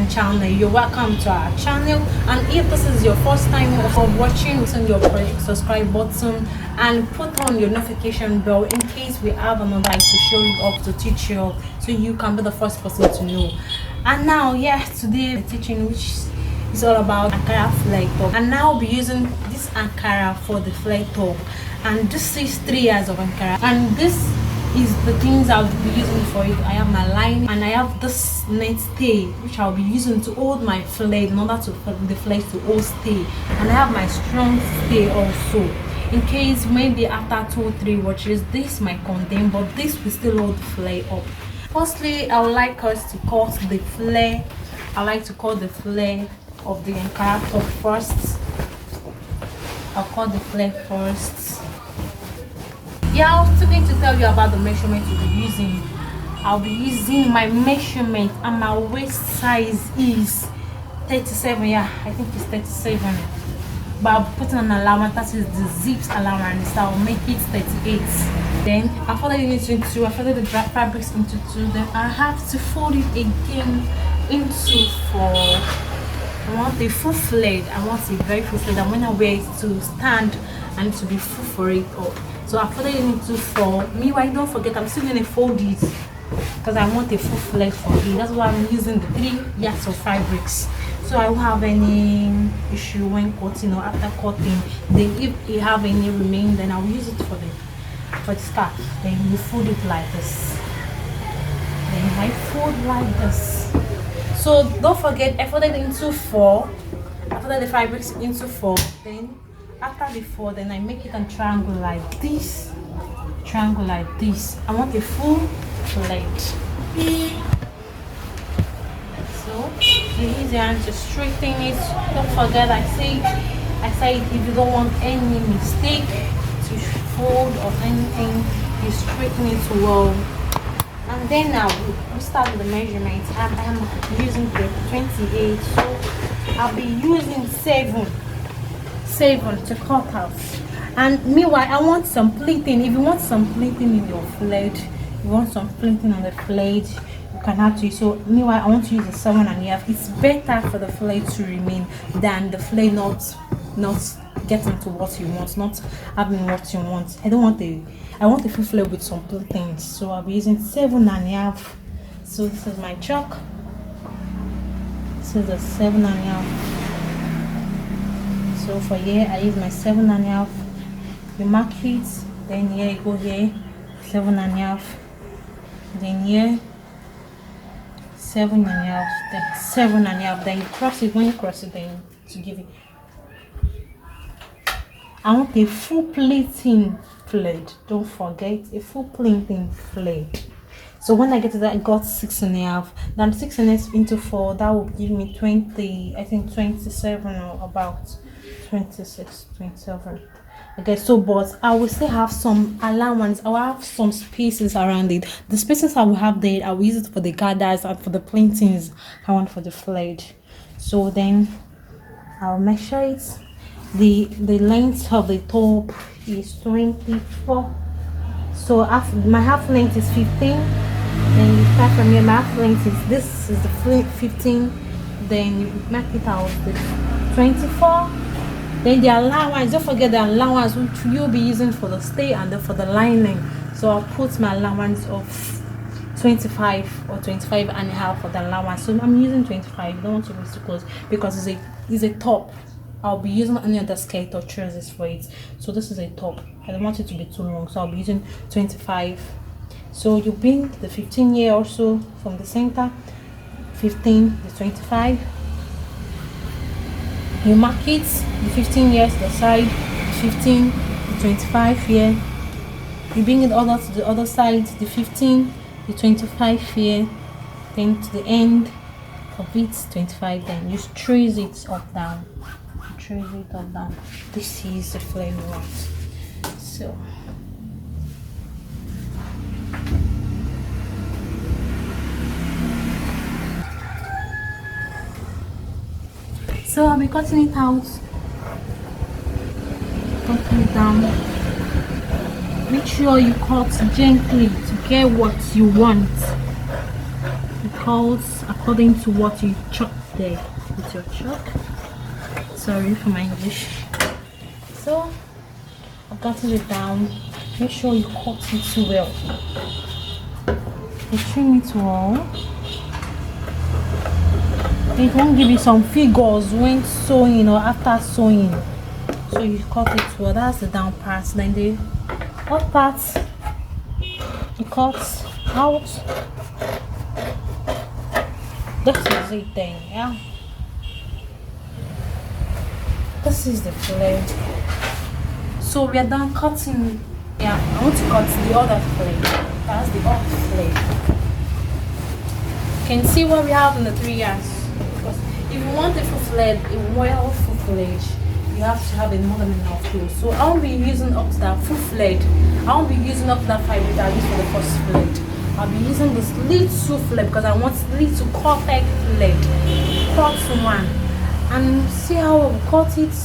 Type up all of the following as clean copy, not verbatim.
Fashion Channel. You're welcome to our channel, and if this is your first time of watching, listen your subscribe button and put on your notification bell in case we have another to show you up, to teach you, so you can be the first person to know. And now, today the teaching, which is all about Ankara Flare top, and now I'll be using this Ankara for the flare top. And this is 3 years of Ankara, and this is the things I'll be using for it. I have my line, and I have this net stay which I'll be using to hold my flare in order to the flare to all stay, and I have my strong stay also in case maybe after 2 or 3 watches this might condemn, but this will still hold the flare up. Firstly, I would like us to cut the flare. I like to cut the flare of the Ankara top first. I'll cut the flare first. I was still going to tell you about the measurement we'll be using. I'll be using my measurement, and my waist size is 37. I think it's 37, but I'll be putting an allowance, that is the zips allowance, so I'll make it 38. Then I folded it into 2. I folded the fabrics into 2. Then I have to fold it again into 4. I want a full flared. I want a very full flared, and when I wear it to stand, I need to be full for it up. So I folded it into 4. Meanwhile, don't forget, I'm still going to fold it because I want a full flare for it. That's why I'm using the 3 yards of fabrics, so I won't have any issue when cutting or after cutting. Then if you have any remain, then I'll use it for the scarf. Then you fold it like this. Then I fold like this. So don't forget, I folded into 4. I folded the fabrics into 4. Then after the 4, then I make it a triangle like this. Triangle like this. I want a full plate. So you use your hand to straighten it. Don't forget, I say if you don't want any mistake to fold or anything, you straighten it well. And then now we start with the measurements. I'm using the 28, so I'll be using 7 to cut out. And meanwhile, I want some pleating. If you want some pleating in your flare, you want some pleating on the flare, you can have to. So meanwhile, I want to use a 7.5. It's better for the flare to remain than the flare not getting to what you want, not having what you want. I want a full flare with some pleatings, so I'll be using 7.5. So this is my chalk. This is a 7.5. So for here, I use my 7.5. You mark it, then here you go here, 7.5. Then here, 7.5. Then 7.5. Then you cross it. When you cross it, then to give it. I want a full pleating flare. Don't forget, a full pleating flare. So when I get to that, I got 6.5. Then 6.5 into 4, that will give me 20. I think 27 or about 26, 27. Okay, so but I will still have some allowance. I will have some spaces around it. The spaces I will have there, I will use it for the gathers and for the plantings I want for the flare. So then I'll measure it. The length of the top is 24. So my half length is 15. Then you start from here. My half length is this is the 15. Then you mark it out with 24. Then the allowance, don't forget the allowance which you'll be using for the stay and then for the lining. So I'll put my allowance of 25 or 25.5 for the allowance. So I'm using 25. Don't want to be too close because it's a top. I'll be using any other skirt or trousers for it. So this is a top. I don't want it to be too long, so I'll be using 25. So you bring the 15 here also from the center, 15 to 25. You mark it, the 15 here to the side, 15 to 25 here. You bring it all to the other side, the 15 to 25 here, then to the end of it, 25. Then you trace it up down. Trace it up down. This is the flare we want. So I'll be cutting it out, cutting it down. Make sure you cut gently to get what you want. You equals according to what you chalk there with your chalk. Sorry for my English. So I've gotten it down. Make sure you cut it well. You trim it well. It won't give you some figures when sewing or after sewing. So you cut it well. That's the down part. Then the up part you cut out. This is it then, yeah. This is the flare. So we are done cutting. Yeah, I want to cut the other flare. That's the up flare. You can see what we have in the 3 years. Because if you want a full flare, a well full flare, you have to have a more than enough clothes. So I won't be using up to that full flare. I won't be using up to that 5 that I used for the first flare. I'll be using this little flare because I want little cutted flare. Cut one. And see how I will cut it.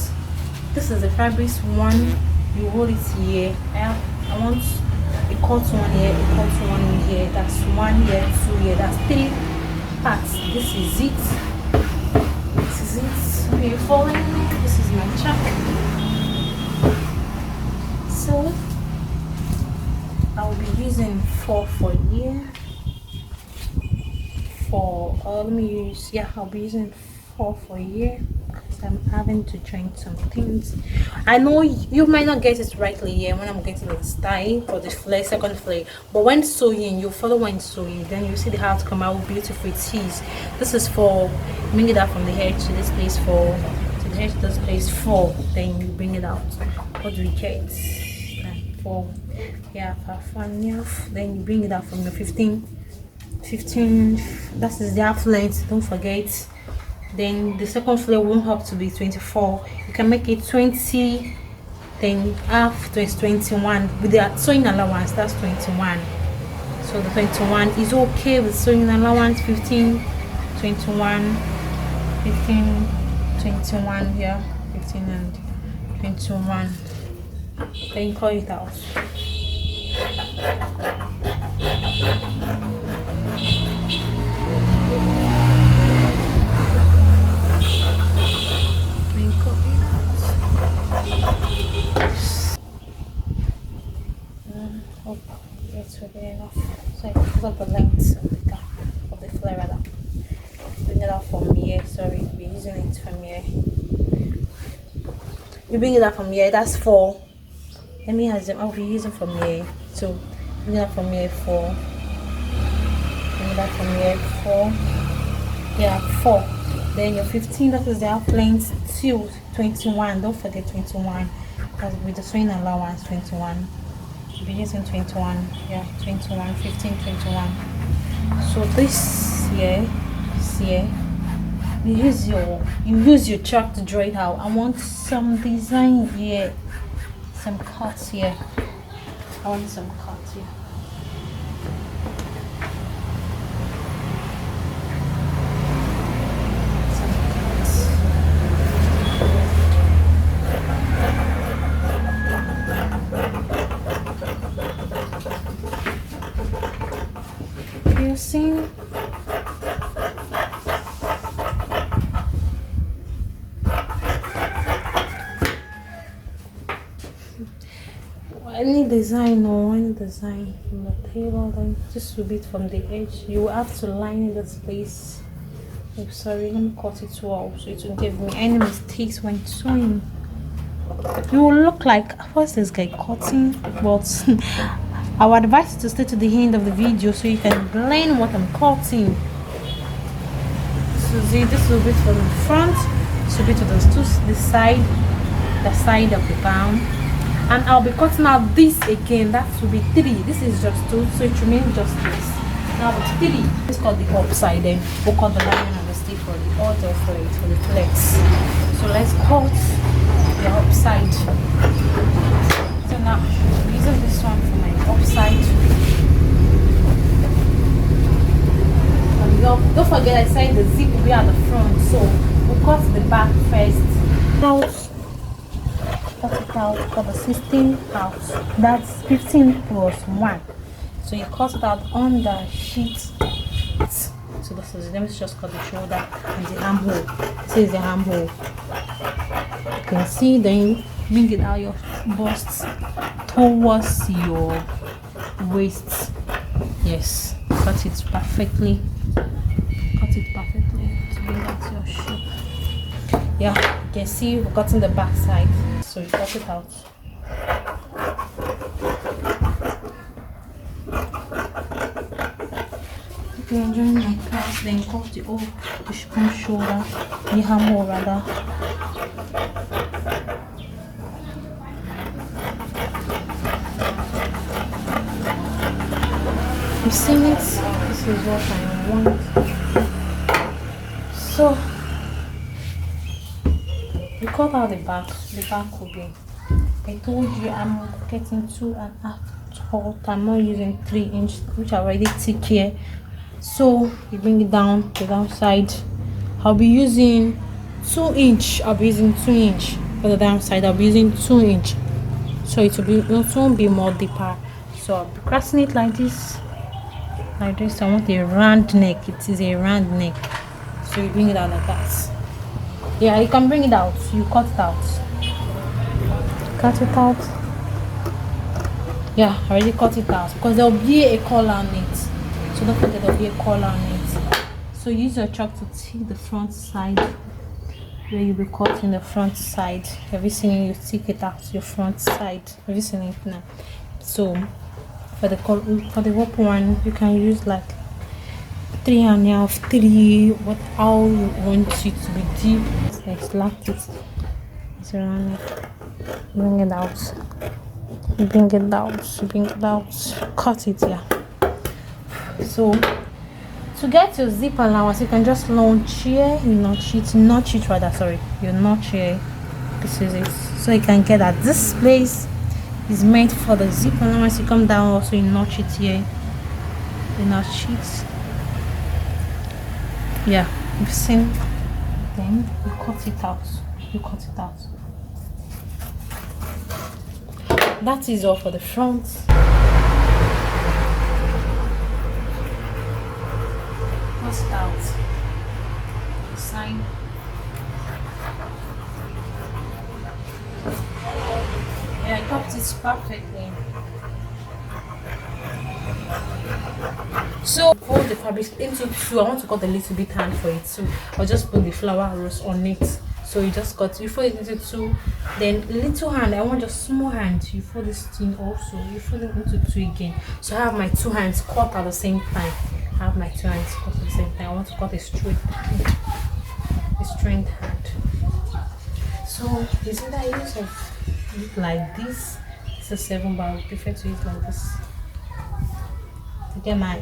This is the fabric one. You hold it here. I want a cut one here, a cut one here. That's 1 here, 2 here. That's 3 parts. This is it. This is it. Are you following me? This is my chart. So I will be using 4 for here. I'll be using 4 for here. I'm having to join some things. I know you might not get it rightly here when I'm getting the style for the flare, second flare, but when sewing, you follow when sewing, then you see the how to come out beautiful it is. This is for bring it out from the head to this place 4, to the head to this place 4, then you bring it out. What do we get? 4, yeah, 5 enough. Then you bring it out from your 15. That is the half length, don't forget. Then the second flare won't have to be 24. You can make it 20, then half is 21 with the sewing allowance. That's 21. So the 21 is okay with sewing allowance. 15, 21, 15, 21. Yeah, 15 and 21. Then cut it out. So I cut the length of the flare rather. Bring it out from here. Sorry, we're using it from here. You bring it out from here. That's 4. Let me have them. I'll be using from here. So bring it out from here 4. Bring it out from here 4. Yeah, 4. Then your 15. That is the half length till 21. Don't forget 21. That's with the sewing allowance 21. Be using 21, yeah, 21, 15, 21. So this here, you use your chalk to draw it out. I want some design here, some cuts here. I want some cuts here. Piercing. Any design from the table, then just a bit from the edge. You have to line in this place. Oh, sorry, let me cut it well so it will give me any mistakes when sewing. You will look like what's this guy cutting, but I would advise you to stay to the end of the video so you can learn what I'm cutting. So see, this will be from the front, this will be to the side of the gown, and I'll be cutting out this again. That will be 3. This is just 2, so it remains just this. Now with 3, let's cut the upside. Then we'll cut the lining and the stick for the other for the flex. So let's cut the upside. So now I'm using this one for my upside. Don't forget I said the zip will be at the front, so we'll cut the back first. Cut it out, cut the 16 out. That's 15 plus 1. So you cut it out on the sheet. So So this is, let me just cut the shoulder and the armhole. This is the armhole. You can see, then bring it out your bust towards your waist. Yes, cut it perfectly. Cut it perfectly to bring out your shape. Yeah, you can see we've gotten the back side, so you cut it out. If you're enjoying my class, then cut the front shoulder, the armhole rather. You've seen it. This is what I want. So we cut out the back. The back will be, I told you I'm getting 2.5 tall. I'm not using 3-inch, which are already thick here. So you bring it down the downside. I'll be using 2-inch. I'll be using 2-inch for the downside. I'll be using 2-inch, so it won't be more deeper. So I'll be crossing it like this. Like this. I want a round neck. It is a round neck, so you bring it out like that. Yeah, you can bring it out. You cut it out. Cut it out. Yeah, I already cut it out because there will be a collar on it. So don't forget there will be a collar on it. So use your chalk to take the front side where you'll be cutting the front side. Everything you take it out your front side. Everything it now. So for the rope one, you can use like 3.5, 3, what how you want it to be deep. Like slack it. It's around it. Bring it out. You bring it out. You bring it out. Cut it, yeah. So to get your zip allowance, you can just launch here. You notch it rather. Sorry, you notch here. This is it. So you can get at this place is meant for the zip allowance. You come down also, you notch it here. You notch it. Yeah, you've seen. Then you cut it out. You cut it out. That is all for the front. Bust out the side. Yeah, I cut it perfectly. So fold the fabric into two. I want to cut a little bit hand for it, so I'll just put the flower rose on it. So you just cut, you fold it into two, then little hand, I want just small hand, you fold this thing also, you fold it into two again. So I have my two hands cut at the same time. I have my two hands cut at the same time. I want to cut a straight hand. So is it I use of it like this? It's a 7, but I would prefer to use like this. To get my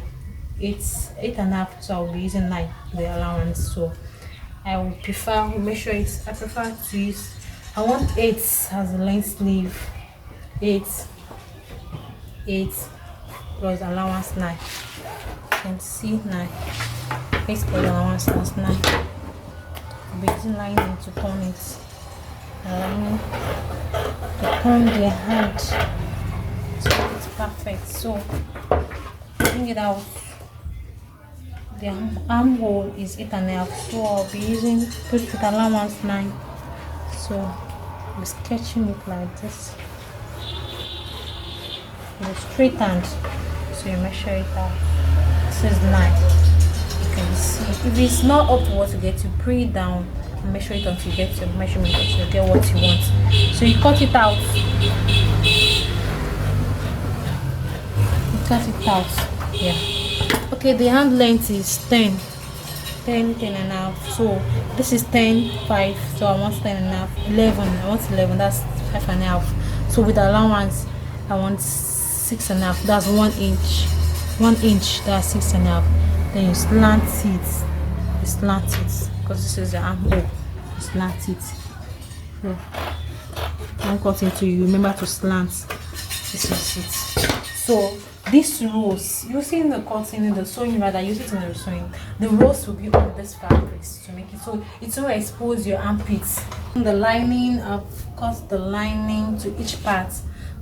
8.5, so I'll be using 9 the allowance. So I would prefer, make sure it's, I prefer to use, I want 8 as a length sleeve, 8 plus allowance 9. You can see 9, 8 plus allowance plus 9. I'll be using lining to turn it, lining to turn the hand, so it's perfect. So bring it out. The armhole is 8.5, so I'll be using push with allowance 9. So I'm sketching it like this with a straight hand. So you measure it out. This is 9. You can see if it's not up to what you get, you bring it down and measure it until you get your measurement, until you get what you want. So you cut it out. You cut it out. Yeah. Okay, the hand length is 10 and a half. So this is 10, 5, so I want 10 and a half, 11, I want 11, that's 5.5. So with allowance I want 6.5, that's 1 inch, 1 inch, that's 6.5. Then you slant it, because this is the armhole. You slant it. So don't cut into, you remember to slant. This is it. So this rose, you see in the cutting, in the sewing rather, use it in the sewing. The rose will be on this fabrics to make it so it will expose your armpits. The lining, I've cut the lining to each part.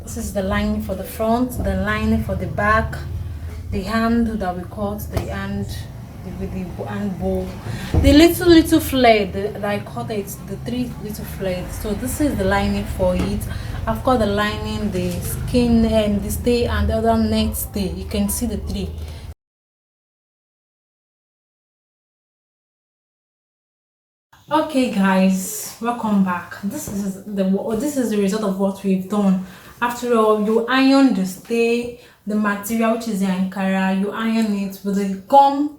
This is the lining for the front, the lining for the back, the hand that we cut, the hand with the and bow, the little flare that I cut it, the three little flares. So this is the lining for it. I've got the lining, the skin, and the stay, and the other neck stay. You can see the three. Okay guys, welcome back. This is the result of what we've done. After all, you iron the stay, the material, which is the Ankara, you iron it with the gum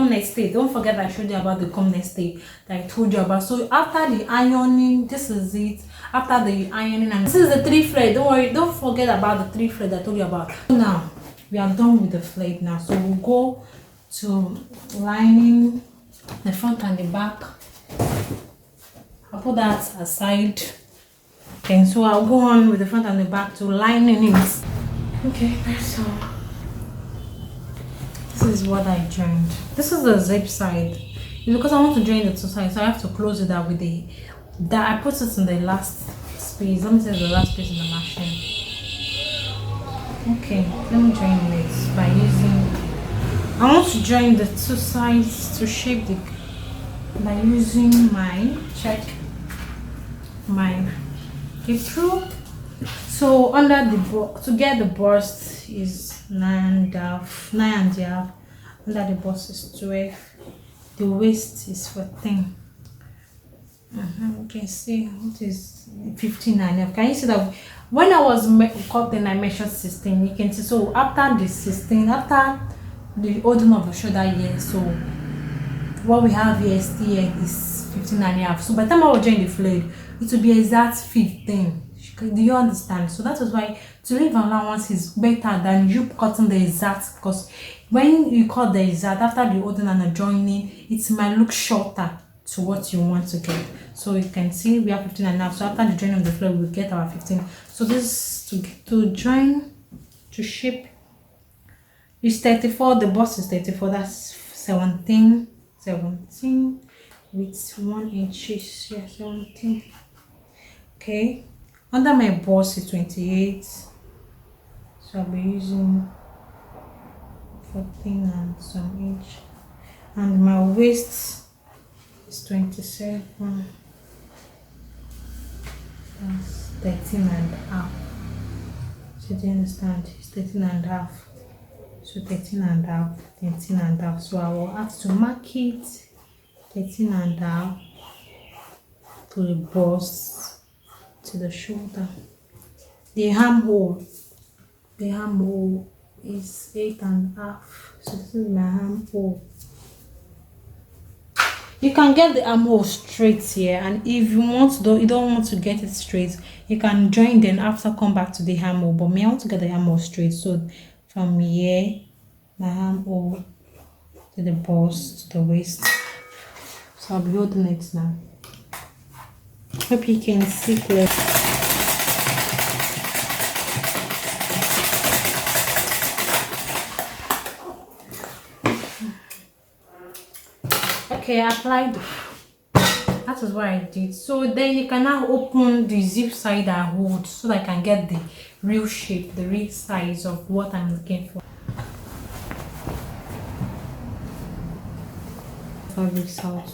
net stay. Don't forget I showed you about the gum net stay that I told you about. So after the ironing, this is it. After the ironing, and this is the three flared. Don't worry, don't forget about the three flared I told you about. Now we are done with the flared now, so we'll go to lining the front and the back. I'll put that aside. Okay, so I'll go on with the front and the back to lining it. Okay, so this is what I joined. This is the zip side. It's because I want to join the two sides, so I have to close it up with I put it in the last space. Let me say the last space in the machine. Okay, let me join it by using. I want to join the two sides to shape the by using my hip rule. So under the to get the bust is 9.5. Under the bust is 12. The waist is 14. You can see it is 15.5. Can you see that when I was cutting I measured 16? You can see. So after the 16, after the holding of the shoulder here, so what we have here is 15.5. So by the time I was join the flare, it will be exact 15. Do you understand? So that is why to leave an allowance is better than you cutting the exact, because when you cut the exact after the holding and the joining, it might look shorter to what you want to get. So you can see we have 15.5. So after the joining of the flare, we get our 15. So this to join to shape is 34. The bust is 34. That's 17 with 1 inch. Yeah, 17. Okay, under my bust is 28, so I'll be using 14 and some inch, and my waist is 27. That's 13.5. So do you understand? It's 13.5. So 13.5, 13.5. So I will have to mark it 13.5 to the bust, to the shoulder. The armhole is 8.5. So this is my armhole. You can get the armhole straight here, and if you don't want to get it straight, you can join, then after come back to the armhole. But me, I want to get the armhole straight. So from here, my armhole to the bust, to the waist. So I'll be holding it now. Hope you can see clearly. Okay, I applied. That is what I did. So then you can now open the zip side I hold, so that I can get the real shape, the real size of what I'm looking for. Fabric out.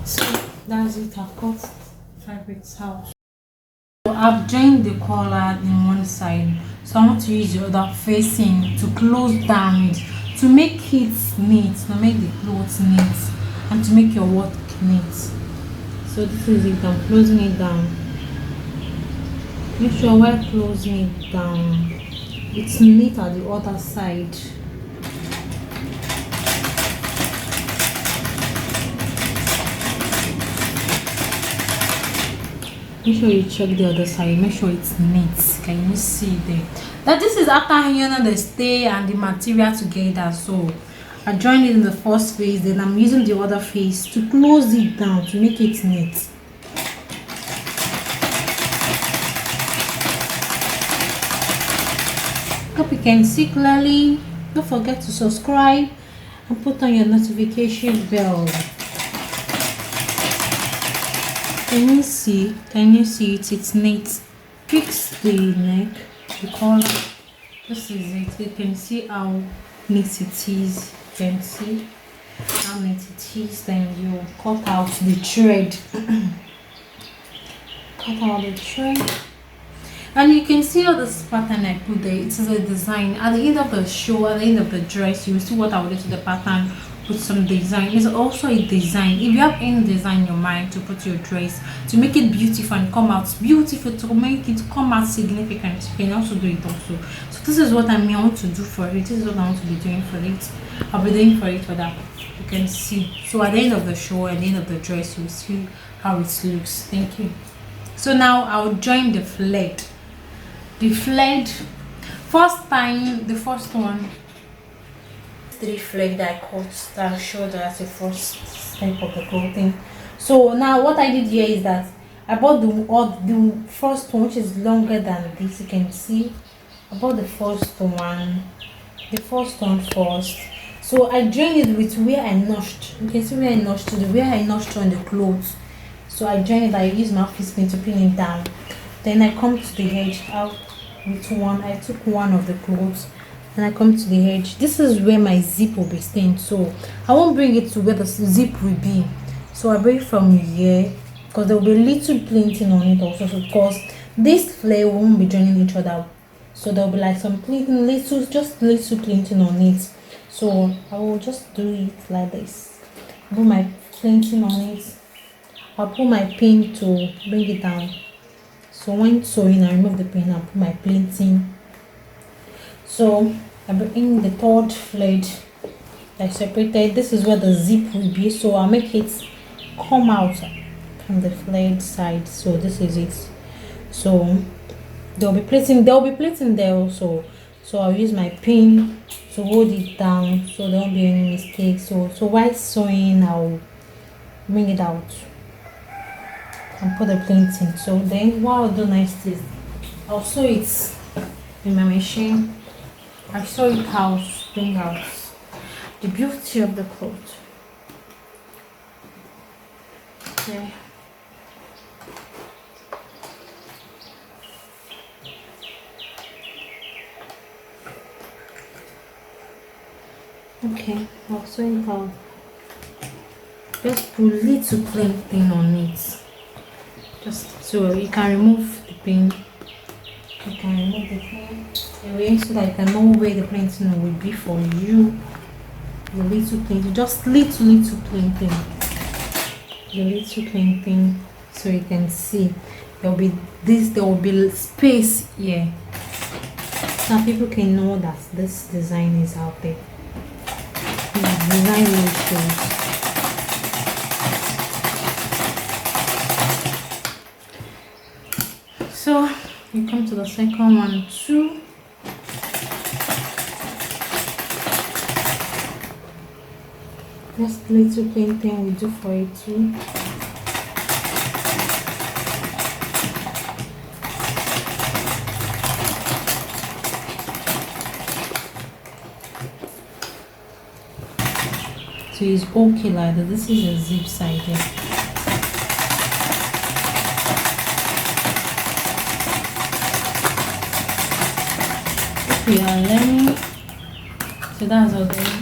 So that's it. I've got fabrics out. So I've joined the collar in one side, so I want to use the other facing to close down it, to make it neat, to make the clothes neat, and to make your work neat. So this is it. I'm closing it down. Make sure while closing it down, it's neat at the other side. Make sure you check the other side. Make sure it's neat. Can you see there? That this is after ironing the stay and the material together. So I joined it in the first phase, then I'm using the other phase to close it down to make it neat. Hope you can see clearly. Don't forget to subscribe and put on your notification bell. Can you see? Can you see it? It's neat. Fix the neck because this is it. You can see how neat it is. You can see how neat it is. Then you cut out the thread. Cut out the thread. And you can see all this pattern I put there. It is a design. At the end of the show, at the end of the dress, you will see what I will do to the pattern with some design. It's also a design. If you have any design in your mind to put your dress to make it beautiful and come out beautiful, to make it come out significant, you can also do it also. So this is what I want to do for it. This is what I want to be doing for it. I'll be doing for it for that. You can see. So at the end of the show, at the end of the dress, you will see how it looks. Thank you. So now I'll join the flared. The flared, first time, the first one, 3 flared I cut that showed as the first step of the clothing. So now what I did here is that I bought the first one, which is longer than this. You can see I bought the first one first. So I joined it with where I notched. You can see where I notched to the where I notched on the clothes. So I joined it. I used my office pin to pin it down. Then I come to the edge out with one. I took one of the clothes and I come to the edge. This is where my zip will be staying. So I won't bring it to where the zip will be. So I bring it from here because there will be a little plating on it also. So because this flare won't be joining each other. So there will be like some plating, just little plating on it. So I will just do it like this. Put my plating on it. I'll put my pin to bring it down. So when sewing, I remove the pin and put my plating. So I bring in the third flared I separated. This is where the zip will be. So I'll make it come out from the flared side. So this is it. So there'll be plating there also. So I'll use my pin to hold it down so there won't be any mistakes. So while sewing, I'll bring it out and put the plating. So then what I'll do next is I'll sew it in my machine. I sew it out, bring out the beauty of the cloth. Okay. Okay, I'll sew it out. Just put little plain thing on it. Just so you can remove the pin. You can remove the pin away so that you can know where the plating will be for you. The little plating, just little plain thing. The little plain thing, so you can see there will be this. There will be space here, so people can know that this design is out there. The design really shows. So you come to the second one too. Just little plain thing we do for it too. So it's okay like that. This is a zip side here. We are learning, so that's all there.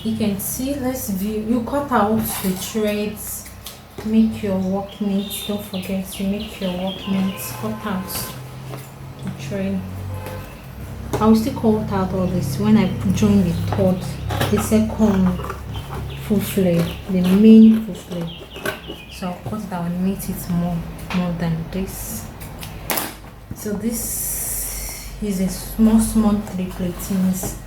You can see, let's view. You cut out the threads, make your work neat. Don't forget to make your work neat. Cut out the thread. I will still cut out all this when I join the second full flare, the main full flare. So I'll cut that and make it more than this. So this is a small 3 platings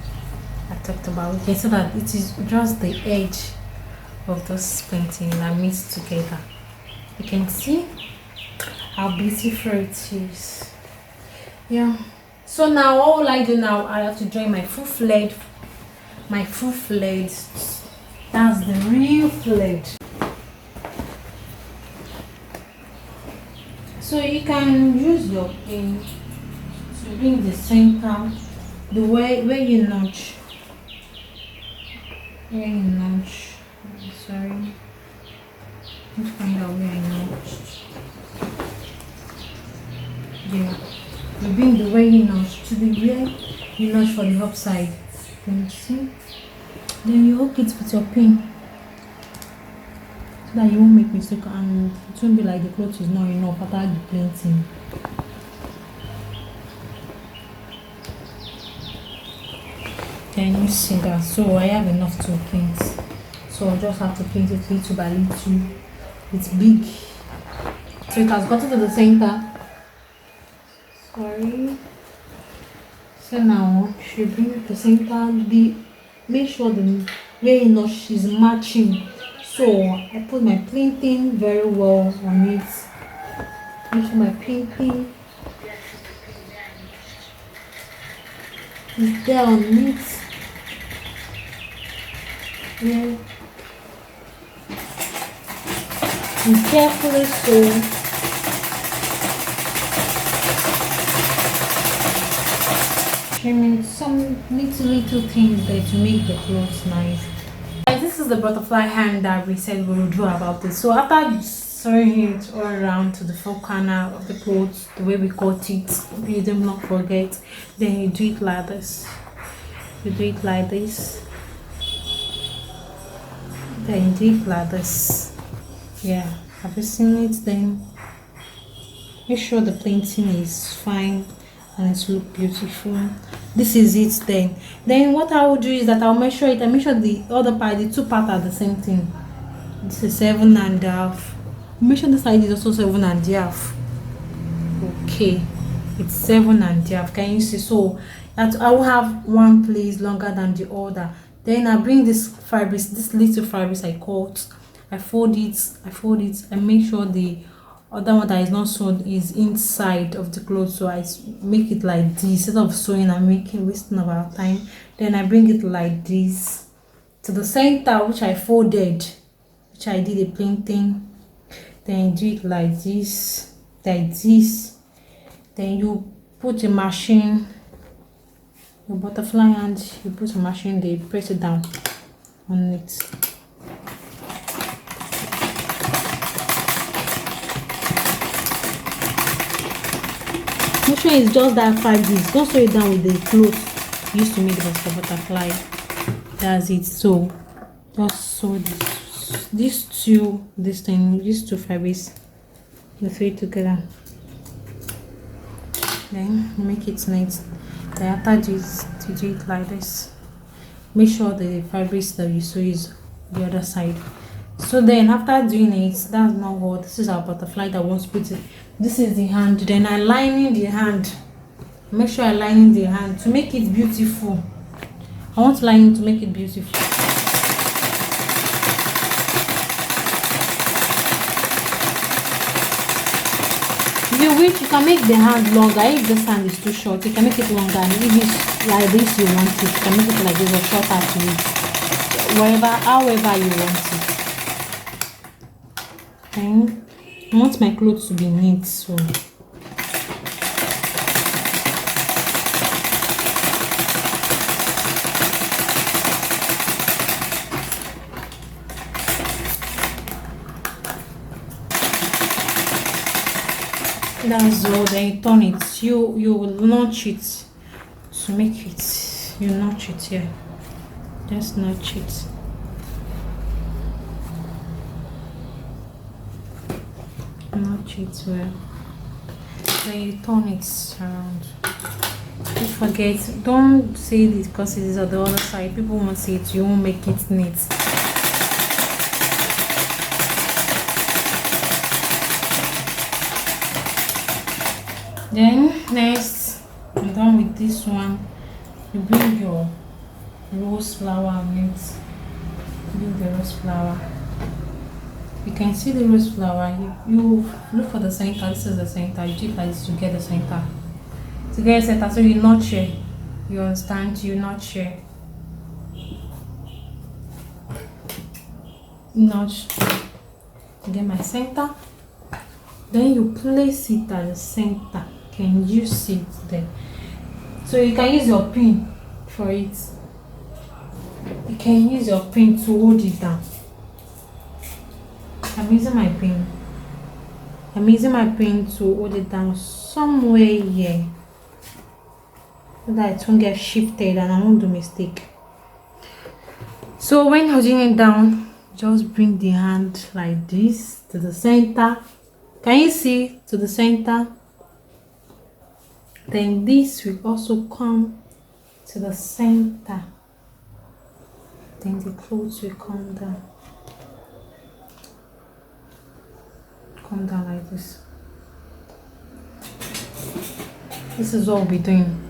I talked about. Okay, so that it is just the edge of this painting that meets together. You can see how beautiful it is. Yeah. So now what will I do now? I have to join my full flared. That's the real flared. So you can use your pin to bring the center, the way where you notch. Where you notch. Sorry. Let's find out where I notched. Yeah. You bring the way you notch to the rear, you notch for the upside. Can you see? Then you hook it with your pin so that you won't make mistake and it won't be like the cloth is not enough after the painting. Can you see that? So I have enough to paint. So I just have to paint it little by little. It's big. So it has gotten to the center. Sorry. So now she bring it to the center. Make sure the way notch is matching. So I put my painting very well on it. Make sure my painting is there on it. Yeah. And carefully sew. Trimming some little things there to make the clothes nice. Guys, this is the butterfly hand that we said we would do about this. So after sewing it all around to the full corner of the clothes, the way we cut it, please do not forget. Then you do it like this. You do it like this. Then you do it like this. Yeah, have you seen it? Then make sure the painting is fine and it looks beautiful. This is it. Then what I will do is that I'll measure it. I measure the other part, the two parts are the same thing. This is 7.5. Measure the side is also 7.5. Okay, it's 7.5. Can you see? So that I will have one place longer than the other. Then I bring this fabrics, this little fabrics I cut. I fold it, I make sure the other one that is not sewn is inside of the clothes. So I make it like this instead of sewing and wasting of our time. Then I bring it like this to the center, which I folded, which I did a plain thing. Then you do it like this. Then you put a machine, your butterfly hand, you put a machine there, press it down on it. Make sure it's just that 5 days. Don't sew it down with the cloth used to make the butterfly. That's it. So just sew these two fabrics, the three together. Then make it neat. Then after this, to do it like this. Make sure the fabrics that you sew is the other side. So then after doing it, that's not what this is. Our butterfly that wants to put it. This is the hand. Then I line in the hand. Make sure I line in the hand to make it beautiful. I want to line it to make it beautiful. If you wish, you can make the hand longer. If this hand is too short, you can make it longer. And if it's like this, you want it, you can make it like this or shorter to it. However you want it. Okay. I want my clothes to be neat, so that's all. Then you turn it. You will notch it to make it. You notch it here. Just notch it. Notch it well. Then you turn it around. Don't forget, don't say this because it is on the other side. People won't see it. You won't make it neat. Then next, I'm done with this one. You bring your rose flower on it. Bring the rose flower. You can see the rose flower. You look for the center. This is the center. You do like this to get the center. To get the center, so you notch it. You understand? You notch it. Notch. Get my center. Then you place it at the center. Can you see it there? So you can use your pin for it. You can use your pin to hold it down. I'm using my pin. I'm using my pin to hold it down somewhere here so that it won't get shifted and I won't do mistake. So when holding it down, just bring the hand like this to the center. Can you see? To the center. Then this will also come to the center. Then the clothes will come down. Come down like this. This is what we'll be doing.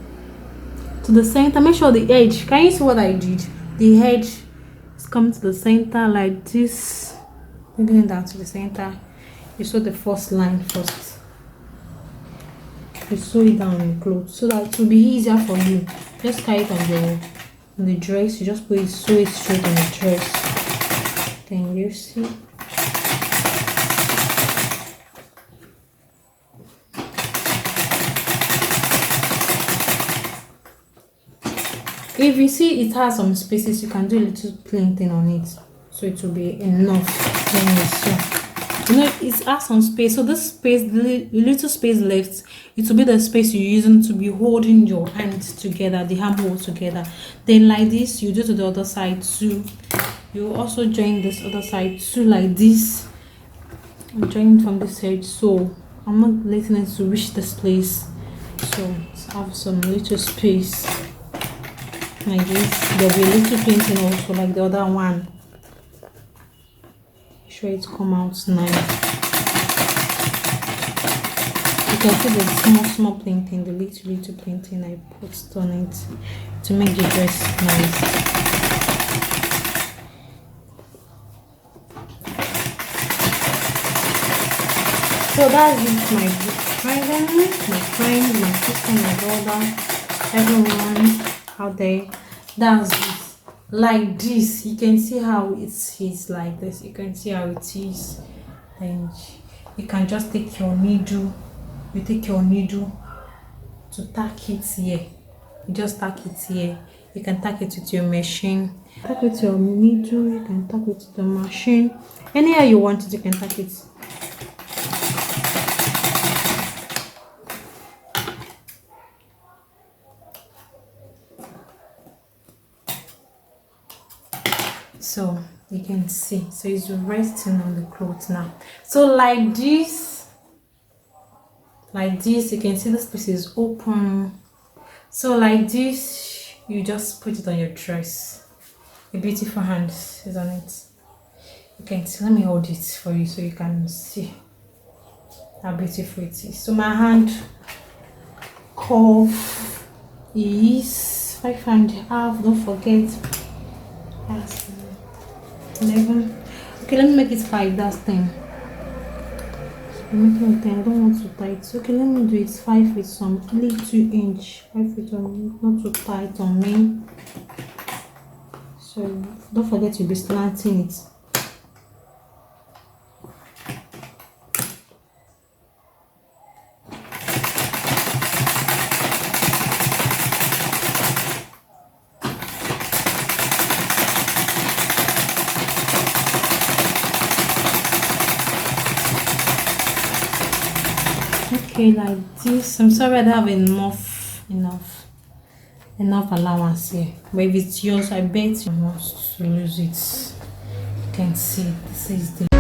To the center, make sure the edge. Can you see what I did? The edge is coming to the center like this. Bringing it down to the center. You sew the first line first. You sew it down on the clothes so that it will be easier for you. Just tie it on the dress. You just sew it straight on the dress. Then you see. If you see it has some spaces, you can do a little plain thing on it, so it will be enough. You know, it has some space, so this space, the little space left, it will be the space you're using to be holding your hands together, the armhole together. Then like this, you do to the other side too. You also join this other side too, like this. I'm joining from this side, so I'm not letting it to reach this place. So have some little space. Like this, there'll be a little painting also like the other one. Make sure it come out nice. You can see the small painting, the little painting I put on it to make the dress nice. So that's it, my friends, my sister, my brother, everyone out there. That's it. Like this, you can see how it is like this. You can see how it is. And you can just take your needle. You take your needle to tack it here. You just tack it here. You can tack it with your machine. Tack it with your needle. You can tack it with the machine. Anywhere you want it, you can tack it. So you can see, so it's resting on the clothes now. So like this, you can see this piece is open. So like this, you just put it on your dress. A beautiful hand is on it. You can see, let me hold it for you so you can see how beautiful it is. So my hand curve is 5.5. Don't forget. That's 11. Okay, let me make it 5. That's 10. I'm making it 10. I don't want to tight. Okay, let me do it 5 with some little inch. 5 with not too tight on me. So don't forget to be slanting it. Okay, like this. I'm sorry I don't have enough allowance here, but if it's yours, I bet you must lose it. You can see this is the